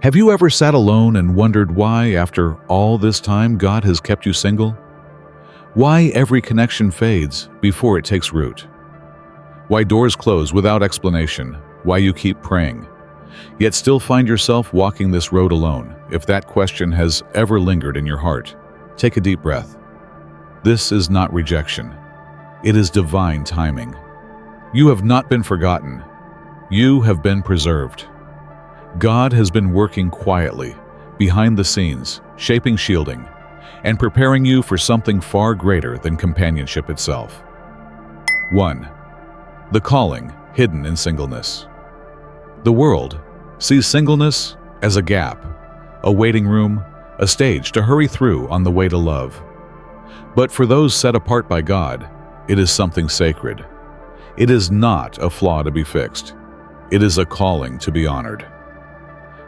Have you ever sat alone and wondered why, after all this time, God has kept you single? Why every connection fades before it takes root? Why doors close without explanation? Why you keep praying, yet still find yourself walking this road alone? If that question has ever lingered in your heart, take a deep breath. This is not rejection. It is divine timing. You have not been forgotten. You have been preserved. God has been working quietly, behind the scenes, shaping shielding, and preparing you for something far greater than companionship itself. 1. The calling hidden in singleness. The world sees singleness as a gap, a waiting room, a stage to hurry through on the way to love. But for those set apart by God, it is something sacred. It is not a flaw to be fixed. It is a calling to be honored.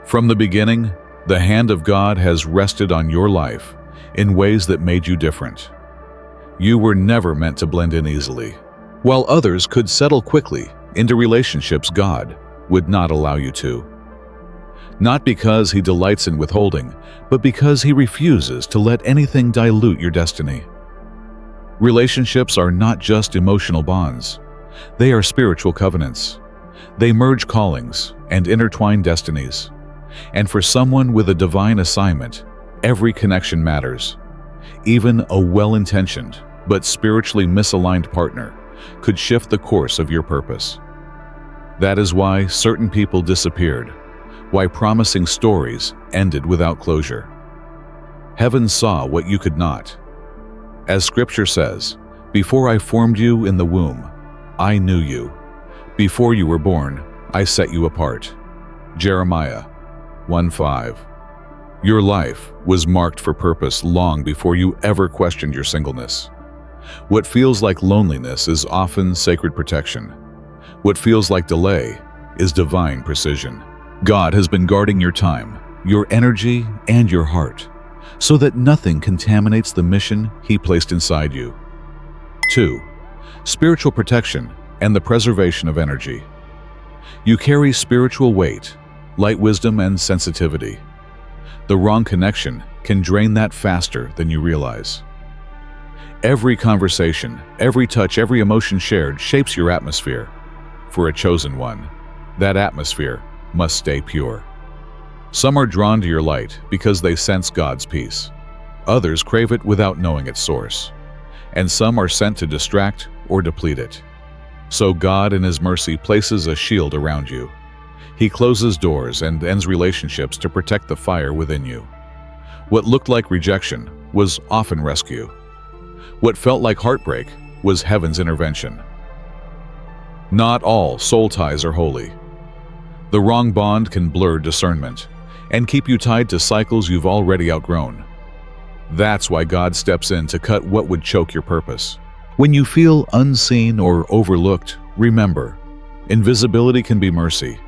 From the beginning, the hand of God has rested on your life in ways that made you different. You were never meant to blend in easily. While others could settle quickly into relationships, God would not allow you to. Not because He delights in withholding, but because He refuses to let anything dilute your destiny. Relationships are not just emotional bonds. They are spiritual covenants. They merge callings and intertwine destinies. And for someone with a divine assignment, every connection matters. Even a well-intentioned but spiritually misaligned partner could shift the course of your purpose. That is why certain people disappeared, why promising stories ended without closure. Heaven saw what you could not. As Scripture says, "Before I formed you in the womb, I knew you. Before you were born, I set you apart." Jeremiah 1:5. Your life was marked for purpose long before you ever questioned your singleness. What feels like loneliness is often sacred protection. What feels like delay is divine precision. God has been guarding your time, your energy, and your heart, so that nothing contaminates the mission He placed inside you. 2. Spiritual protection and the preservation of energy. You carry spiritual weight, light wisdom, and sensitivity. The wrong connection can drain that faster than you realize. Every conversation, every touch, every emotion shared shapes your atmosphere. For a chosen one, that atmosphere must stay pure. Some are drawn to your light because they sense God's peace. Others crave it without knowing its source. And some are sent to distract or deplete it. So God, in His mercy, places a shield around you. He closes doors and ends relationships to protect the fire within you. What looked like rejection was often rescue. What felt like heartbreak was heaven's intervention. Not all soul ties are holy. The wrong bond can blur discernment and keep you tied to cycles you've already outgrown. That's why God steps in to cut what would choke your purpose. When you feel unseen or overlooked, remember, invisibility can be mercy.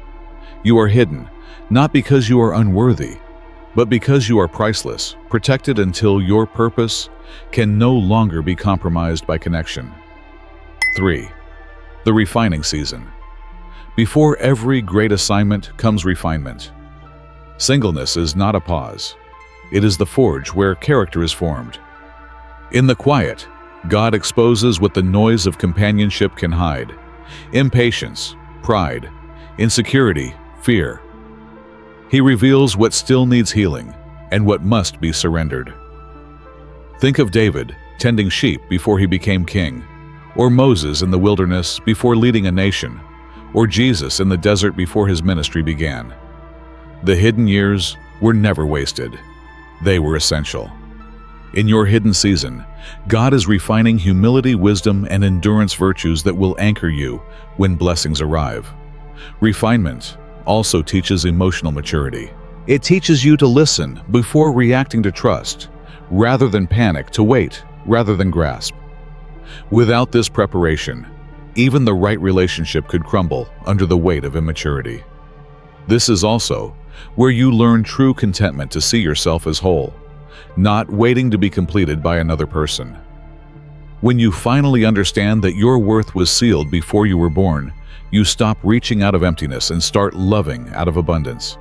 You are hidden, not because you are unworthy, but because you are priceless, protected until your purpose can no longer be compromised by connection. 3. The refining season. Before every great assignment comes refinement. Singleness is not a pause. It is the forge where character is formed. In the quiet, God exposes what the noise of companionship can hide: impatience, pride, insecurity, fear. He reveals what still needs healing and what must be surrendered. Think of David tending sheep before he became king, or Moses in the wilderness before leading a nation, or Jesus in the desert before his ministry began. The hidden years were never wasted. They were essential. In your hidden season, God is refining humility, wisdom, and endurance virtues that will anchor you when blessings arrive. Refinement also teaches emotional maturity. It teaches you to listen before reacting, to trust rather than panic, to wait rather than grasp. Without this preparation, even the right relationship could crumble under the weight of immaturity. This is also where you learn true contentment, to see yourself as whole, not waiting to be completed by another person. When you finally understand that your worth was sealed before you were born, you stop reaching out of emptiness and start loving out of abundance.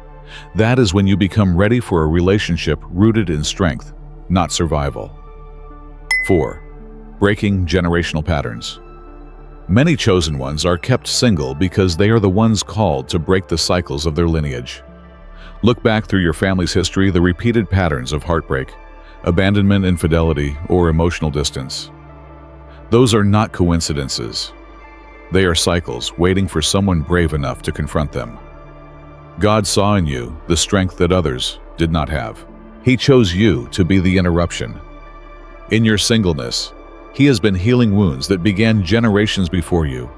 That is when you become ready for a relationship rooted in strength, not survival. 4. Breaking generational patterns. Many chosen ones are kept single because they are the ones called to break the cycles of their lineage. Look back through your family's history, the repeated patterns of heartbreak, abandonment, infidelity, or emotional distance. Those are not coincidences. They are cycles waiting for someone brave enough to confront them. God saw in you the strength that others did not have. He chose you to be the interruption. In your singleness, He has been healing wounds that began generations before you.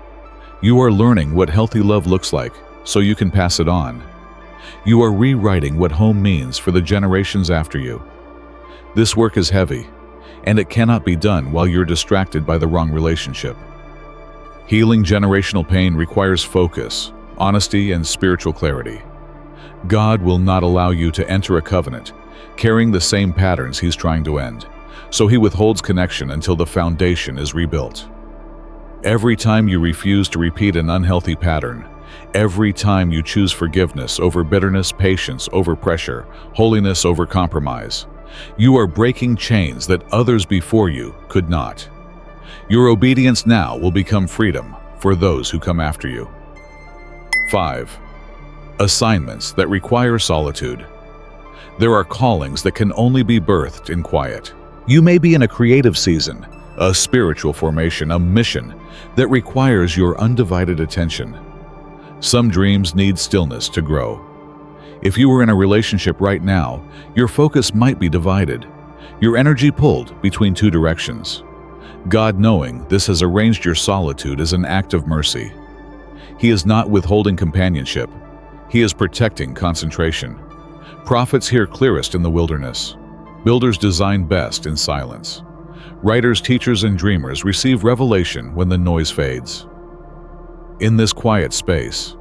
You are learning what healthy love looks like so you can pass it on. You are rewriting what home means for the generations after you. This work is heavy, and it cannot be done while you're distracted by the wrong relationship. Healing generational pain requires focus, honesty, and spiritual clarity. God will not allow you to enter a covenant carrying the same patterns He's trying to end, so He withholds connection until the foundation is rebuilt. Every time you refuse to repeat an unhealthy pattern, every time you choose forgiveness over bitterness, patience over pressure, holiness over compromise, you are breaking chains that others before you could not. Your obedience now will become freedom for those who come after you. 5. Assignments that require solitude. There are callings that can only be birthed in quiet. You may be in a creative season, a spiritual formation, a mission that requires your undivided attention. Some dreams need stillness to grow. If you are in a relationship right now, your focus might be divided, your energy pulled between two directions. God, knowing this, has arranged your solitude as an act of mercy. He is not withholding companionship. He is protecting concentration. Prophets hear clearest in the wilderness. Builders design best in silence. Writers, teachers, and dreamers receive revelation when the noise fades. In this quiet space,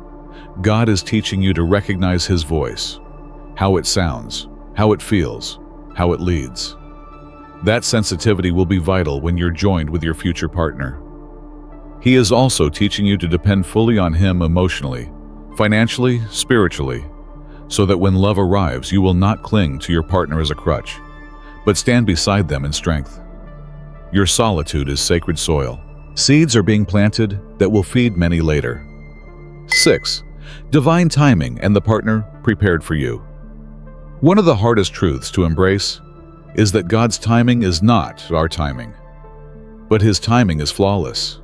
God is teaching you to recognize His voice, how it sounds, how it feels, how it leads. That sensitivity will be vital when you're joined with your future partner. He is also teaching you to depend fully on Him emotionally, financially, spiritually, so that when love arrives, you will not cling to your partner as a crutch, but stand beside them in strength. Your solitude is sacred soil. Seeds are being planted that will feed many later. 6. Divine timing and the partner prepared for you. One of the hardest truths to embrace is that God's timing is not our timing, but His timing is flawless.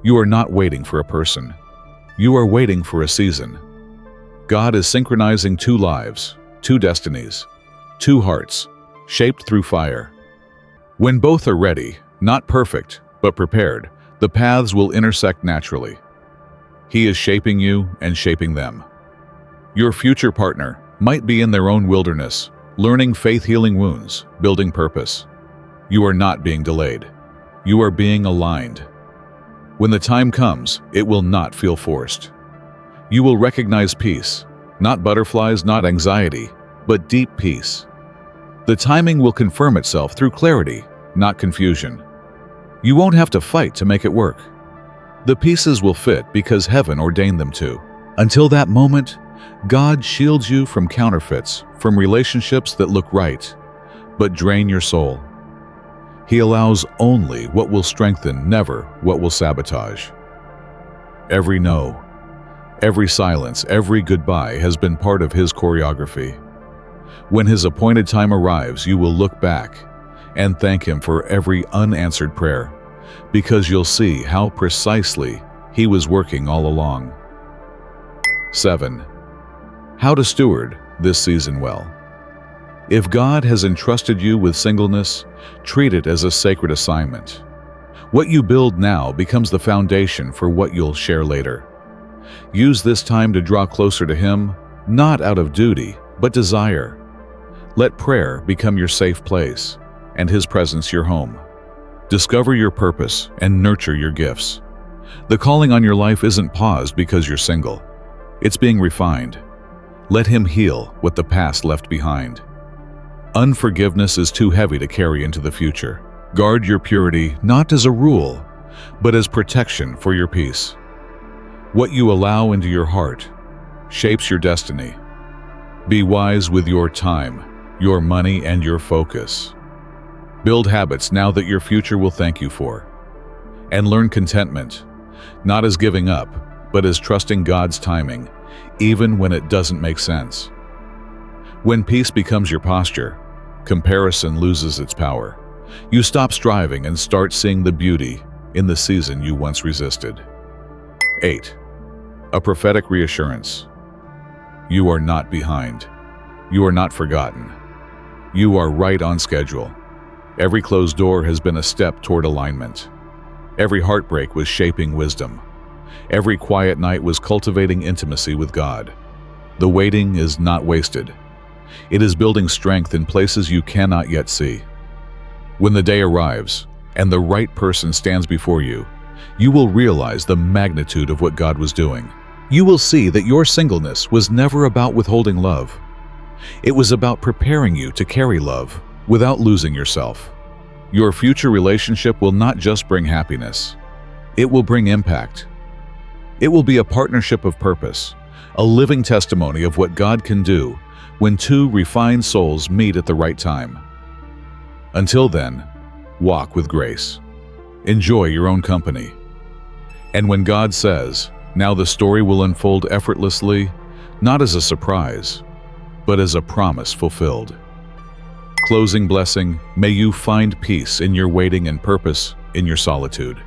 You are not waiting for a person. You are waiting for a season. God is synchronizing two lives, two destinies, two hearts, shaped through fire. When both are ready, not perfect, but prepared, the paths will intersect naturally. He is shaping you and shaping them. Your future partner might be in their own wilderness, learning faith-healing wounds, building purpose. You are not being delayed. You are being aligned. When the time comes, it will not feel forced. You will recognize peace, not butterflies, not anxiety, but deep peace. The timing will confirm itself through clarity, not confusion. You won't have to fight to make it work. The pieces will fit because heaven ordained them to. Until that moment, God shields you from counterfeits, from relationships that look right, but drain your soul. He allows only what will strengthen, never what will sabotage. Every no, every silence, every goodbye has been part of His choreography. When His appointed time arrives, you will look back and thank Him for every unanswered prayer, because you'll see how precisely He was working all along. 7. How to steward this season well. If God has entrusted you with singleness, treat it as a sacred assignment. What you build now becomes the foundation for what you'll share later. Use this time to draw closer to Him, not out of duty, but desire. Let prayer become your safe place, and His presence your home. Discover your purpose and nurture your gifts. The calling on your life isn't paused because you're single. It's being refined. Let Him heal what the past left behind. Unforgiveness is too heavy to carry into the future. Guard your purity not as a rule, but as protection for your peace. What you allow into your heart shapes your destiny. Be wise with your time, your money, and your focus. Build habits now that your future will thank you for. And learn contentment, not as giving up, but as trusting God's timing, even when it doesn't make sense. When peace becomes your posture, comparison loses its power. You stop striving and start seeing the beauty in the season you once resisted. 8. A prophetic reassurance. You are not behind. You are not forgotten. You are right on schedule. Every closed door has been a step toward alignment. Every heartbreak was shaping wisdom. Every quiet night was cultivating intimacy with God. The waiting is not wasted. It is building strength in places you cannot yet see. When the day arrives and the right person stands before you, you will realize the magnitude of what God was doing. You will see that your singleness was never about withholding love. It was about preparing you to carry love without losing yourself. Your future relationship will not just bring happiness. It will bring impact. It will be a partnership of purpose, a living testimony of what God can do when two refined souls meet at the right time. Until then, walk with grace. Enjoy your own company. And when God says, now the story will unfold effortlessly, not as a surprise, but as a promise fulfilled. Closing blessing, may you find peace in your waiting and purpose in your solitude.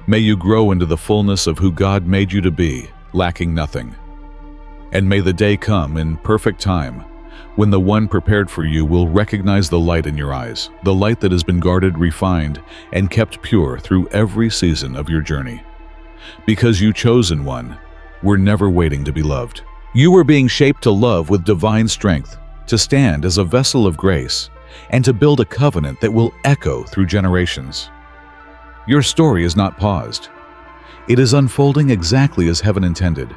May you grow into the fullness of who God made you to be, lacking nothing. And may the day come in perfect time when the one prepared for you will recognize the light in your eyes, the light that has been guarded, refined, and kept pure through every season of your journey. Because you chosen one, were never waiting to be loved. You were being shaped to love with divine strength, to stand as a vessel of grace, and to build a covenant that will echo through generations. Your story is not paused. It is unfolding exactly as heaven intended.